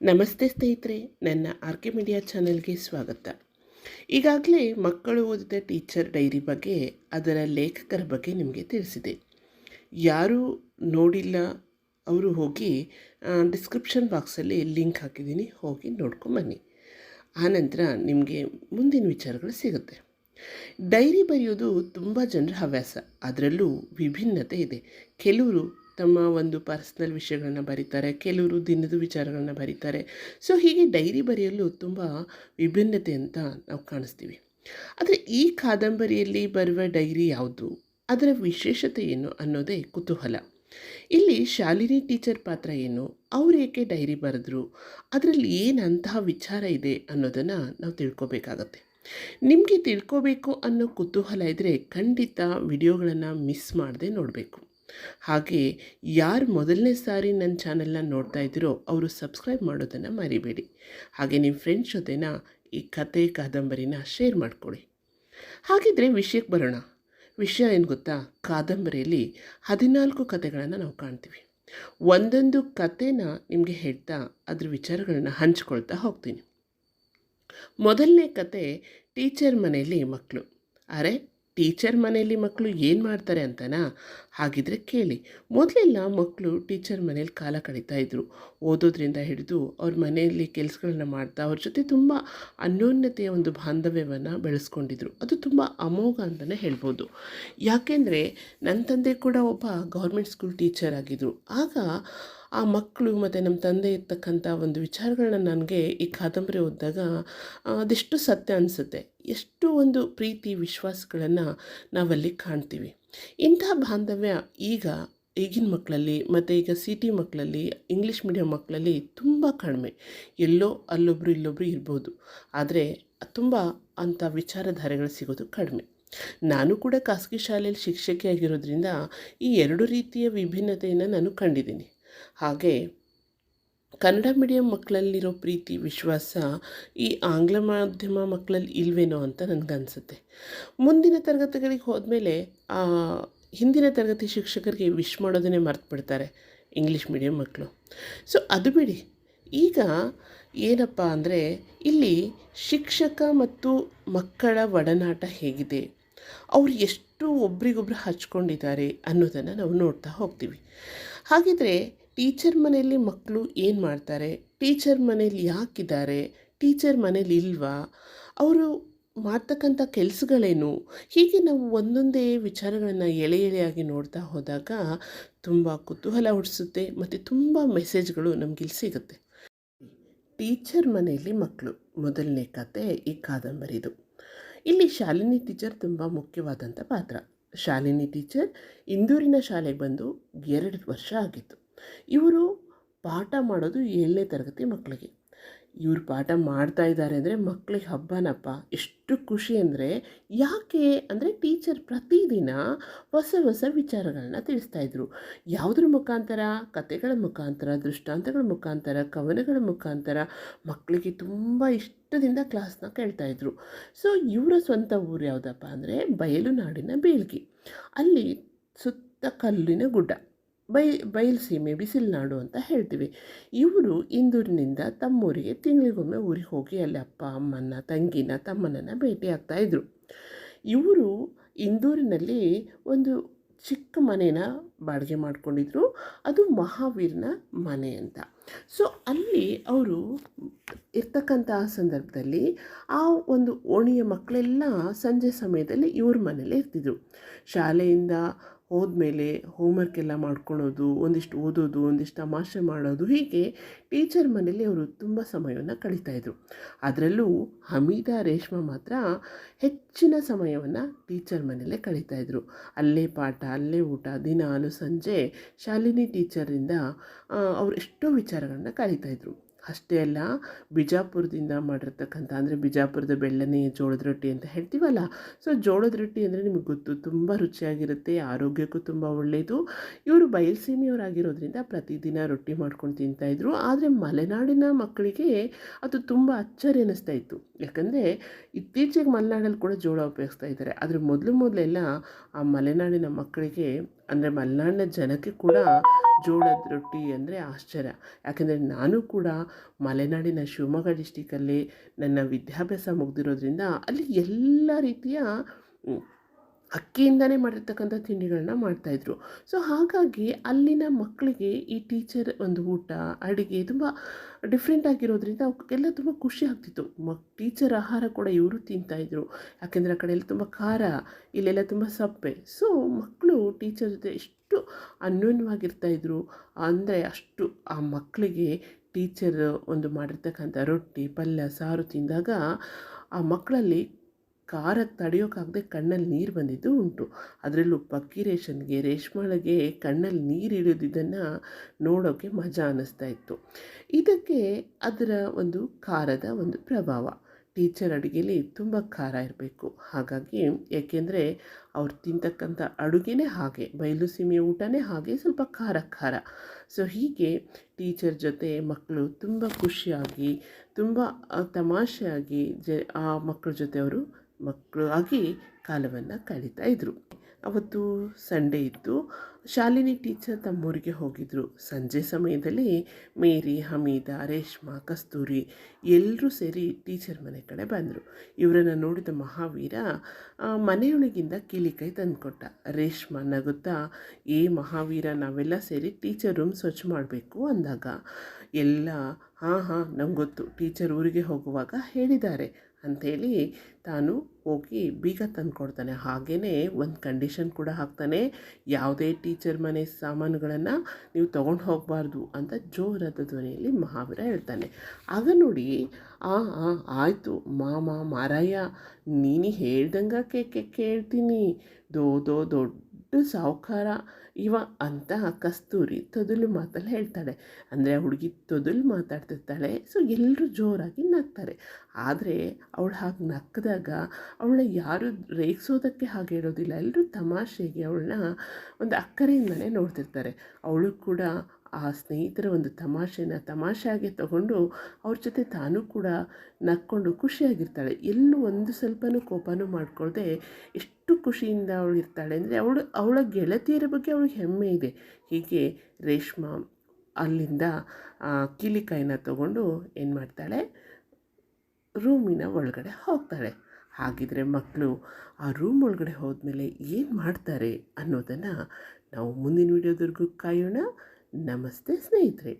ನಮಸ್ತೆ ಸ್ನೇಹಿತರೆ, ನನ್ನ ಆರ್ ಕೆ ಮೀಡಿಯಾ ಚಾನೆಲ್ಗೆ ಸ್ವಾಗತ. ಈಗಾಗಲೇ ಮಕ್ಕಳು ಓದಿದ ಟೀಚರ್ ಡೈರಿ ಬಗ್ಗೆ, ಅದರ ಲೇಖಕರ ಬಗ್ಗೆ ನಿಮಗೆ ತಿಳಿಸಿದೆ. ಯಾರು ನೋಡಿಲ್ಲ ಅವರು ಹೋಗಿ ಡಿಸ್ಕ್ರಿಪ್ಷನ್ ಬಾಕ್ಸಲ್ಲಿ ಲಿಂಕ್ ಹಾಕಿದ್ದೀನಿ, ಹೋಗಿ ನೋಡ್ಕೊಂಬನ್ನಿ. ಆನಂತರ ನಿಮಗೆ ಮುಂದಿನ ವಿಚಾರಗಳು ಸಿಗುತ್ತೆ. ಡೈರಿ ಬರೆಯೋದು ತುಂಬ ಜನರ ಹವ್ಯಾಸ. ಅದರಲ್ಲೂ ವಿಭಿನ್ನತೆ ಇದೆ. ಕೆಲವರು ತಮ್ಮ ಒಂದು ಪರ್ಸ್ನಲ್ ವಿಷಯಗಳನ್ನ ಬರೀತಾರೆ, ಕೆಲವರು ದಿನದ ವಿಚಾರಗಳನ್ನ ಬರೀತಾರೆ. ಸೊ ಹೀಗೆ ಡೈರಿ ಬರೆಯಲು ತುಂಬ ವಿಭಿನ್ನತೆ ಅಂತ ನಾವು ಕಾಣಿಸ್ತೀವಿ. ಆದರೆ ಈ ಕಾದಂಬರಿಯಲ್ಲಿ ಬರುವ ಡೈರಿ ಯಾವುದು, ಅದರ ವಿಶೇಷತೆ ಏನು ಅನ್ನೋದೇ ಕುತೂಹಲ. ಇಲ್ಲಿ ಶಾಲಿನಿ ಟೀಚರ್ ಪಾತ್ರ ಏನು, ಅವ್ರು ಏಕೆ ಡೈರಿ ಬರೆದ್ರು, ಅದರಲ್ಲಿ ಏನಂತಹ ವಿಚಾರ ಇದೆ ಅನ್ನೋದನ್ನು ನಾವು ತಿಳ್ಕೊಬೇಕಾಗತ್ತೆ. ನಿಮಗೆ ತಿಳ್ಕೋಬೇಕು ಅನ್ನೋ ಕುತೂಹಲ ಇದ್ದರೆ ಖಂಡಿತ ವಿಡಿಯೋಗಳನ್ನು ಮಿಸ್ ಮಾಡದೆ ನೋಡಬೇಕು. ಹಾಗೆ ಯಾರು ಮೊದಲನೇ ಸಾರಿ ನನ್ನ ಚಾನಲ್ನ ನೋಡ್ತಾ ಇದ್ದೀರೋ ಅವರು ಸಬ್ಸ್ಕ್ರೈಬ್ ಮಾಡೋದನ್ನು ಮರಿಬೇಡಿ. ಹಾಗೆ ನಿಮ್ಮ ಫ್ರೆಂಡ್ಸ್ ಜೊತೆನ ಈ ಕತೆ ಕಾದಂಬರಿನ ಶೇರ್ ಮಾಡ್ಕೊಳ್ಳಿ. ಹಾಗಿದ್ರೆ ವಿಷಯಕ್ಕೆ ಬರೋಣ. ವಿಷಯ ಏನು ಗೊತ್ತಾ, ಕಾದಂಬರಿಯಲ್ಲಿ 14 ಕತೆಗಳನ್ನು ನಾವು ಕಾಣ್ತೀವಿ. ಒಂದೊಂದು ಕತೆನ ನಿಮಗೆ ಹೇಳ್ತಾ ಅದ್ರ ವಿಚಾರಗಳನ್ನು ಹಂಚ್ಕೊಳ್ತಾ ಹೋಗ್ತೀನಿ. ಮೊದಲನೇ ಕತೆ ಟೀಚರ್ ಮನೆಯಲ್ಲಿ ಮಕ್ಕಳು. ಅರೆ, ಟೀಚರ್ ಮನೆಯಲ್ಲಿ ಮಕ್ಕಳು ಏನು ಮಾಡ್ತಾರೆ ಅಂತನಾ? ಹಾಗಿದ್ರೆ ಕೇಳಿ. ಮೊದಲೆಲ್ಲ ಮಕ್ಕಳು ಟೀಚರ್ ಮನೇಲಿ ಕಾಲ ಕಳೀತಾ ಇದ್ದರು. ಓದೋದ್ರಿಂದ ಹಿಡಿದು ಅವ್ರ ಮನೆಯಲ್ಲಿ ಕೆಲಸಗಳನ್ನ ಮಾಡ್ತಾ ಅವ್ರ ಜೊತೆ ತುಂಬ ಅನ್ಯೋನ್ಯತೆಯ ಒಂದು ಬಾಂಧವ್ಯವನ್ನು ಬೆಳೆಸ್ಕೊಂಡಿದ್ರು. ಅದು ತುಂಬ ಅಮೋಘ ಅಂತಲೇ ಹೇಳ್ಬೋದು. ಯಾಕೆಂದರೆ ನನ್ನ ತಂದೆ ಕೂಡ ಒಬ್ಬ ಗೌರ್ಮೆಂಟ್ ಸ್ಕೂಲ್ ಟೀಚರ್ ಆಗಿದ್ದರು. ಆಗ ಆ ಮಕ್ಕಳು ಮತ್ತು ನಮ್ಮ ತಂದೆ ಇರ್ತಕ್ಕಂಥ ಒಂದು ವಿಚಾರಗಳನ್ನ ನನಗೆ ಈ ಕಾದಂಬರಿ ಓದಿದಾಗ ಅದೆಷ್ಟು ಸತ್ಯ ಅನಿಸುತ್ತೆ. ಎಷ್ಟು ಒಂದು ಪ್ರೀತಿ ವಿಶ್ವಾಸಗಳನ್ನು ನಾವಲ್ಲಿ ಕಾಣ್ತೀವಿ. ಇಂತಹ ಬಾಂಧವ್ಯ ಈಗಿನ ಮಕ್ಕಳಲ್ಲಿ ಮತ್ತು ಈಗ ಸಿಟಿ ಮಕ್ಕಳಲ್ಲಿ, ಇಂಗ್ಲೀಷ್ ಮೀಡಿಯಂ ಮಕ್ಕಳಲ್ಲಿ ತುಂಬ ಕಡಿಮೆ. ಎಲ್ಲೋ ಅಲ್ಲೊಬ್ಬರು ಇಲ್ಲೊಬ್ಬರು ಇರ್ಬೋದು, ಆದರೆ ತುಂಬ ಅಂಥ ವಿಚಾರಧಾರೆಗಳು ಸಿಗೋದು ಕಡಿಮೆ. ನಾನು ಕೂಡ ಖಾಸಗಿ ಶಾಲೆಯಲ್ಲಿ ಶಿಕ್ಷಕಿಯಾಗಿರೋದ್ರಿಂದ ಈ ಎರಡು ರೀತಿಯ ವಿಭಿನ್ನತೆಯನ್ನು ನಾನು ಕಂಡಿದ್ದೀನಿ. ಹಾಗೆ ಕನ್ನಡ ಮೀಡಿಯಂ ಮಕ್ಕಳಲ್ಲಿರೋ ಪ್ರೀತಿ ವಿಶ್ವಾಸ ಈ ಆಂಗ್ಲ ಮಾಧ್ಯಮ ಮಕ್ಕಳಲ್ಲಿ ಇಲ್ವೇನೋ ಅಂತ ನನಗನ್ಸುತ್ತೆ. ಮುಂದಿನ ತರಗತಿಗಳಿಗೆ ಹೋದ್ಮೇಲೆ ಹಿಂದಿನ ತರಗತಿ ಶಿಕ್ಷಕರಿಗೆ ವಿಶ್ ಮಾಡೋದನ್ನೇ ಮರ್ತು ಬಿಡ್ತಾರೆ ಇಂಗ್ಲೀಷ್ ಮೀಡಿಯಂ ಮಕ್ಕಳು. ಸೊ ಅದು ಬಿಡಿ. ಈಗ ಏನಪ್ಪ ಅಂದರೆ, ಇಲ್ಲಿ ಶಿಕ್ಷಕ ಮತ್ತು ಮಕ್ಕಳ ಒಡನಾಟ ಹೇಗಿದೆ, ಅವರು ಎಷ್ಟು ಒಬ್ರಿಗೊಬ್ರು ಹಚ್ಕೊಂಡಿದ್ದಾರೆ ಅನ್ನೋದನ್ನು ನಾವು ನೋಡ್ತಾ ಹೋಗ್ತೀವಿ. ಹಾಗಿದ್ರೆ ಟೀಚರ್ ಮನೆಯಲ್ಲಿ ಮಕ್ಕಳು ಏನು ಮಾಡ್ತಾರೆ, ಟೀಚರ್ ಮನೇಲಿ ಯಾಕಿದ್ದಾರೆ, ಟೀಚರ್ ಮನೇಲಿ ಇಲ್ವಾ, ಅವರು ಮಾಡ್ತಕ್ಕಂಥ ಕೆಲಸಗಳೇನು, ಹೀಗೆ ನಾವು ಒಂದೊಂದೇ ವಿಚಾರಗಳನ್ನು ಎಳೆ ಎಳೆಯಾಗಿ ನೋಡ್ತಾ ಹೋದಾಗ ತುಂಬ ಕುತೂಹಲ ಹುಟ್ಟಿಸುತ್ತೆ ಮತ್ತು ತುಂಬ ಮೆಸೇಜ್ಗಳು ನಮಗಿಲ್ಲಿ ಸಿಗುತ್ತೆ. ಟೀಚರ್ ಮನೆಯಲ್ಲಿ ಮಕ್ಕಳು ಮೊದಲನೇ ಕತೆ ಈ ಕಾದಂಬರಿದು. ಇಲ್ಲಿ ಶಾಲಿನಿ ಟೀಚರ್ ತುಂಬ ಮುಖ್ಯವಾದಂಥ ಪಾತ್ರ. ಶಾಲಿನಿ ಟೀಚರ್ ಇಂದೂರಿನ ಶಾಲೆಗೆ ಬಂದು 2 ವರ್ಷ ಆಗಿತ್ತು. ಇವರು ಪಾಠ ಮಾಡೋದು 7ನೇ ತರಗತಿ ಮಕ್ಕಳಿಗೆ. ಇವರು ಪಾಠ ಮಾಡ್ತಾ ಇದ್ದಾರೆ ಅಂದರೆ ಮಕ್ಕಳಿಗೆ ಹಬ್ಬನಪ್ಪ. ಎಷ್ಟು ಖುಷಿ ಅಂದರೆ, ಯಾಕೆ ಅಂದರೆ ಟೀಚರ್ ಪ್ರತಿದಿನ ಹೊಸ ಹೊಸ ವಿಚಾರಗಳನ್ನ ತಿಳಿಸ್ತಾಯಿದ್ರು. ಯಾವುದ್ರ ಮುಖಾಂತರ? ಕತೆಗಳ ಮುಖಾಂತರ, ದೃಷ್ಟಾಂತಗಳ ಮುಖಾಂತರ, ಕವನಗಳ ಮುಖಾಂತರ ಮಕ್ಕಳಿಗೆ ತುಂಬ ಇಷ್ಟದಿಂದ ಕ್ಲಾಸ್ನ ಕೇಳ್ತಾಯಿದ್ರು. ಸೊ ಇವರ ಸ್ವಂತ ಊರು ಯಾವುದಪ್ಪ ಅಂದರೆ ಬಯಲು ನಾಡಿನ ಬೇಲ್ಗಿ. ಅಲ್ಲಿ ಸುತ್ತ ಕಲ್ಲಿನ ಗುಡ್ಡ, ಬಯಲು ಸೀಮೆ, ಬಿಸಿಲುನಾಡು ಅಂತ ಹೇಳ್ತೀವಿ. ಇವರು ಇಂದೂರಿನಿಂದ ತಮ್ಮೂರಿಗೆ ತಿಂಗಳಿಗೊಮ್ಮೆ ಊರಿಗೆ ಹೋಗಿ ಅಲ್ಲಿ ಅಪ್ಪ ಅಮ್ಮನ, ತಂಗಿನ, ತಮ್ಮನನ್ನು ಭೇಟಿ ಆಗ್ತಾಯಿದ್ರು. ಇವರು ಇಂದೂರಿನಲ್ಲಿ ಒಂದು ಚಿಕ್ಕ ಮನೇನ ಬಾಡಿಗೆ ಮಾಡ್ಕೊಂಡಿದ್ರು. ಅದು ಮಹಾವೀರನ ಮನೆ ಅಂತ. ಸೊ ಅಲ್ಲಿ ಅವರು ಇರ್ತಕ್ಕಂಥ ಸಂದರ್ಭದಲ್ಲಿ ಆ ಒಂದು ಓಣಿಯ ಮಕ್ಕಳೆಲ್ಲ ಸಂಜೆ ಸಮಯದಲ್ಲಿ ಇವ್ರ ಮನೇಲಿ ಇರ್ತಿದ್ರು. ಶಾಲೆಯಿಂದ ಹೋದ್ಮೇಲೆ ಹೋಮ್ವರ್ಕ್ ಎಲ್ಲ ಮಾಡ್ಕೊಳೋದು, ಒಂದಿಷ್ಟು ಓದೋದು, ಒಂದಿಷ್ಟು ತಮಾಷೆ ಮಾಡೋದು, ಹೀಗೆ ಟೀಚರ್ ಮನೇಲಿ ಅವರು ತುಂಬ ಸಮಯವನ್ನು ಕಳೀತಾಯಿದ್ರು. ಅದರಲ್ಲೂ ಹಮೀದಾ, ರೇಷ್ಮಾ ಮಾತ್ರ ಹೆಚ್ಚಿನ ಸಮಯವನ್ನು ಟೀಚರ್ ಮನೆಯಲ್ಲೇ ಕಳೀತಾಯಿದ್ರು. ಅಲ್ಲೇ ಪಾಠ, ಅಲ್ಲೇ ಊಟ, ದಿನಾಲು ಸಂಜೆ ಶಾಲಿನಿ ಟೀಚರಿಂದ ಅವರು ಎಷ್ಟೋ ವಿಚಾರಗಳನ್ನ ಕಳೀತಾಯಿದ್ರು. ಅಷ್ಟೇ ಅಲ್ಲ, ಬಿಜಾಪುರದಿಂದ ಮಾಡಿರ್ತಕ್ಕಂಥ, ಅಂದರೆ ಬಿಜಾಪುರದ ಬೆಳ್ಳನೆ ಜೋಳದ ರೊಟ್ಟಿ ಅಂತ ಹೇಳ್ತೀವಲ್ಲ. ಸೊ ಜೋಳದ ರೊಟ್ಟಿ ಅಂದರೆ ನಿಮಗೆ ಗೊತ್ತು, ತುಂಬ ರುಚಿಯಾಗಿರುತ್ತೆ, ಆರೋಗ್ಯಕ್ಕೂ ತುಂಬ ಒಳ್ಳೆಯದು. ಇವರು ಬಯಲುಸೀಮೆಯವರಾಗಿರೋದ್ರಿಂದ ಪ್ರತಿದಿನ ರೊಟ್ಟಿ ಮಾಡ್ಕೊಂಡು ತಿಂತಾಯಿದ್ರು. ಆದರೆ ಮಲೆನಾಡಿನ ಮಕ್ಕಳಿಗೆ ಅದು ತುಂಬ ಅಚ್ಚರಿ ಅನ್ನಿಸ್ತಾ ಇತ್ತು. ಯಾಕಂದರೆ ಇತ್ತೀಚೆಗೆ ಮಲೆನಾಡಲ್ಲಿ ಕೂಡ ಜೋಳ ಉಪಯೋಗಿಸ್ತಾ ಇದ್ದಾರೆ. ಆದರೆ ಮೊದಲೆಲ್ಲ ಆ ಮಲೆನಾಡಿನ ಮಕ್ಕಳಿಗೆ, ಅಂದರೆ ಮಲೆನಾಡಿನ ಜನಕ್ಕೆ ಕೂಡ ಜೋಳದ ರೊಟ್ಟಿ ಅಂದರೆ ಆಶ್ಚರ್ಯ. ಯಾಕೆಂದರೆ ನಾನು ಕೂಡ ಮಲೆನಾಡಿನ ಶಿವಮೊಗ್ಗ ಡಿಸ್ಟಿಕಲ್ಲಿ ನನ್ನ ವಿದ್ಯಾಭ್ಯಾಸ ಮುಗಿದಿರೋದ್ರಿಂದ ಅಲ್ಲಿ ಎಲ್ಲ ರೀತಿಯ ಅಕ್ಕಿಯಿಂದನೇ ಮಾಡಿರ್ತಕ್ಕಂಥ ತಿಂಡಿಗಳನ್ನ ಮಾಡ್ತಾಯಿದ್ರು. ಸೊ ಹಾಗಾಗಿ ಅಲ್ಲಿನ ಮಕ್ಕಳಿಗೆ ಈ ಟೀಚರ್ ಒಂದು ಊಟ, ಅಡುಗೆ ತುಂಬ ಡಿಫ್ರೆಂಟ್ ಆಗಿರೋದ್ರಿಂದ ಅವಕ್ಕೆಲ್ಲ ತುಂಬ ಖುಷಿ ಆಗ್ತಿತ್ತು. ಟೀಚರ್ ಆಹಾರ ಕೂಡ ಇವರು ತಿಂತಾಯಿದ್ರು. ಯಾಕೆಂದರೆ ಆ ಕಡೆಯಲ್ಲಿ ತುಂಬ ಖಾರ, ಇಲ್ಲೆಲ್ಲ ತುಂಬ ಸಪ್ಪೆ. ಸೊ ಮಕ್ಕಳು ಟೀಚರ್ ಜೊತೆ ಎಷ್ಟು ಅನ್ಯೋನ್ಯವಾಗಿರ್ತಾಯಿದ್ರು ಅಂದರೆ ಅಷ್ಟು ಆ ಮಕ್ಕಳಿಗೆ ಟೀಚರ್ ಒಂದು ಮಾಡಿರ್ತಕ್ಕಂಥ ರೊಟ್ಟಿ, ಪಲ್ಯ, ಸಾರು ತಿಂದಾಗ ಆ ಮಕ್ಕಳಲ್ಲಿ ಖಾರ ತಡೆಯೋಕ್ಕಾಗದೆ ಕಣ್ಣಲ್ಲಿ ನೀರು ಬಂದಿದ್ದು ಉಂಟು. ಅದರಲ್ಲೂ ಪಕ್ಕಿ ರೇಷ್ಮಳಿಗೆ ಕಣ್ಣಲ್ಲಿ ನೀರು ಇಳಿಯೋದಿದ್ದನ್ನು ನೋಡೋಕ್ಕೆ ಮಜಾ ಅನ್ನಿಸ್ತಾ ಇತ್ತು. ಇದಕ್ಕೆ ಅದರ ಒಂದು ಖಾರದ ಒಂದು ಪ್ರಭಾವ. ಟೀಚರ್ ಅಡುಗೆಯಲ್ಲಿ ತುಂಬ ಖಾರ ಇರಬೇಕು. ಹಾಗಾಗಿ ಏಕೆಂದರೆ ಅವ್ರು ತಿಂತಕ್ಕಂಥ ಅಡುಗೆನೇ ಹಾಗೆ, ಬಯಲು ಸೀಮೆಯ ಊಟನೇ ಹಾಗೆ, ಸ್ವಲ್ಪ ಖಾರ ಖಾರ. ಸೊ ಹೀಗೆ ಟೀಚರ್ ಜೊತೆ ಮಕ್ಕಳು ತುಂಬ ಖುಷಿಯಾಗಿ, ತುಂಬ ತಮಾಷೆಯಾಗಿ ಆ ಮಕ್ಕಳ ಜೊತೆ ಅವರು ಮಕ್ಕಳಾಗಿ ಕಾಲವನ್ನು ಕಳೀತಾ ಇದ್ದರು. ಅವತ್ತು ಸಂಡೇ ಇತ್ತು. ಶಾಲಿನಿ ಟೀಚರ್ ತಮ್ಮೂರಿಗೆ ಹೋಗಿದ್ದರು. ಸಂಜೆ ಸಮಯದಲ್ಲಿ ಮೇರಿ, ಹಮೀದಾ, ರೇಷ್ಮಾ, ಕಸ್ತೂರಿ ಎಲ್ಲರೂ ಸೇರಿ ಟೀಚರ್ ಮನೆ ಕಡೆ ಬಂದರು. ಇವರನ್ನು ನೋಡಿದ ಮಹಾವೀರ ಮನೆಯೊಳಗಿಂದ ಕೀಲಿಕೈ ತಂದುಕೊಟ್ಟ. ರೇಷ್ಮಾ ನಗುತ್ತಾ, ಮಹಾವೀರ, ನಾವೆಲ್ಲ ಸೇರಿ ಟೀಚರ್ ರೂಮ್ ಸ್ವಚ್ಛ ಮಾಡಬೇಕು ಅಂದಾಗ ಎಲ್ಲ ಹಾಂ ನಮ್ಗೆ ಗೊತ್ತು, ಟೀಚರ್ ಊರಿಗೆ ಹೋಗುವಾಗ ಹೇಳಿದ್ದಾರೆ ಅಂಥೇಳಿ ತಾನು ಹೋಗಿ ಬೀಗ ತಂದುಕೊಡ್ತಾನೆ. ಹಾಗೆಯೇ ಒಂದು ಕಂಡೀಷನ್ ಕೂಡ ಹಾಕ್ತಾನೆ, ಯಾವುದೇ ಟೀಚರ್ ಮನೆ ಸಾಮಾನುಗಳನ್ನು ನೀವು ತೊಗೊಂಡು ಹೋಗಬಾರ್ದು ಅಂತ ಜೋರಾದ ಧ್ವನಿಯಲ್ಲಿ ಮಹಾವೀರ ಹೇಳ್ತಾನೆ. ಆಗ ನೋಡಿ, ಆಯಿತು ಮಾರಾಯ, ನೀನು ಹೇಳ್ದಂಗೆ ಕೇಳ್ತೀನಿ, ದೊಡ್ಡ ಸಾಹುಕಾರ ಇವ ಅಂತ ಕಸ್ತೂರಿ ತೊದಲು ಮಾತಲ್ಲಿ ಹೇಳ್ತಾಳೆ. ಅಂದರೆ ಆ ಹುಡುಗಿ ತೊದಲು ಮಾತಾಡ್ತಿರ್ತಾಳೆ. ಸೊ ಎಲ್ಲರೂ ಜೋರಾಗಿ ನಗ್ತಾರೆ. ಆದರೆ ಅವಳು ಹಾಗೆ ನಕ್ಕಿದಾಗ ಅವಳನ್ನ ಯಾರು ರೇಗಿಸೋದಕ್ಕೆ ಹಾಗೆ ಹೇಳೋದಿಲ್ಲ. ಎಲ್ಲರೂ ತಮಾಷೆಗೆ ಅವಳನ್ನ ಒಂದು ಅಕ್ಕರೆಯಿಂದಲೇ ನೋಡ್ತಿರ್ತಾರೆ. ಅವಳು ಕೂಡ ಆ ಸ್ನೇಹಿತರ ಒಂದು ತಮಾಷೆಯಾಗಿ ತಗೊಂಡು ಅವ್ರ ಜೊತೆ ತಾನೂ ಕೂಡ ನಕ್ಕೊಂಡು ಖುಷಿಯಾಗಿರ್ತಾಳೆ. ಎಲ್ಲೂ ಒಂದು ಸ್ವಲ್ಪನೂ ಕೋಪನೂ ಮಾಡ್ಕೊಳ್ದೆ ಎಷ್ಟು ಖುಷಿಯಿಂದ ಅವಳು ಇರ್ತಾಳೆ ಅಂದರೆ ಅವಳ ಗೆಳತಿಯರ ಬಗ್ಗೆ ಅವಳಿಗೆ ಹೆಮ್ಮೆ ಇದೆ. ಹೀಗೆ ರೇಷ್ಮಾ ಅಲ್ಲಿಂದ ಕೀಲಿಕಾಯಿನ ತಗೊಂಡು ಏನು ಮಾಡ್ತಾಳೆ, ರೂಮಿನ ಒಳಗಡೆ ಹೋಗ್ತಾಳೆ. ಹಾಗಿದ್ರೆ ಮಕ್ಕಳು ಆ ರೂಮ್ ಒಳಗಡೆ ಹೋದ್ಮೇಲೆ ಏನು ಮಾಡ್ತಾರೆ ಅನ್ನೋದನ್ನು ನಾವು ಮುಂದಿನ ವಿಡಿಯೋದವರೆಗೂ ಕಾಯೋಣ. ನಮಸ್ತೆ ಸ್ನೇಹಿತರೆ.